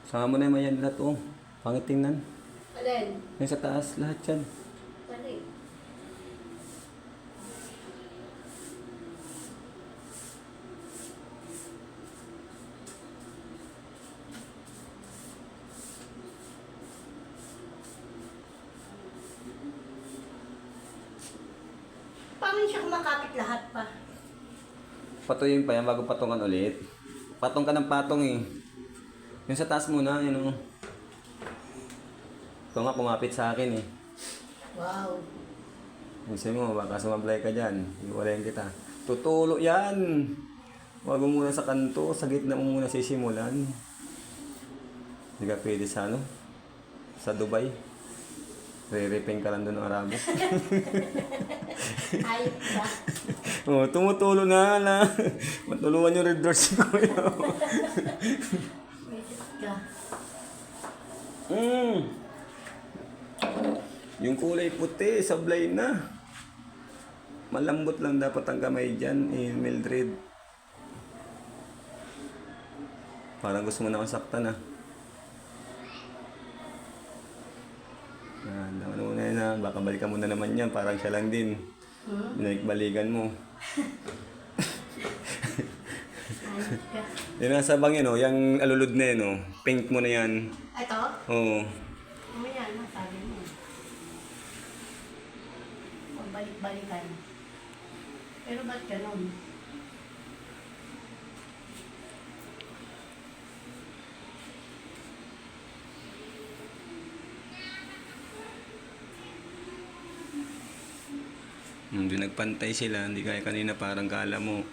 Sama mo na yung yan lahat, oh. Pangit tingnan. Alin? Yung sa taas, lahat yan. Alin? Paano siya kumakapit lahat pa? Patuyin pa yan bago patungan ulit. Patong ka ng patong eh. Yung sa taas muna, yun oh. Ito nga, kumapit sa akin eh. Wow. Kasi mo, baka sumablay ka dyan. Iwalayin kita. Tutulo yan! Huwag mo muna sa kanto, sa gitna mo muna sisimulan. Hindi ka pwede sa ano? Sa Dubai. Re-repeng ka lang doon ng Arabo. Ayop ba? Oh, tumutulo na na. Matulungan yung red doors ko. May sakit ka. Yung kulay puti, sablay na. Malambot lang dapat ang kamay dyan, Mildred. Parang gusto mo na akong saktan ah. Ano muna yun ah. Baka balikan mo na naman yan, parang siya lang din. Balikan mo. Ayop ka. Yung nasa bang yun oh, yung alulod na yun oh. Pink mo na yan. Ito? Oo. Mamaya na, sabi mo. Magbalik-balikan. Pero ba't ganun? Hindi nagpantay sila, hindi kaya kanina parang kala mo.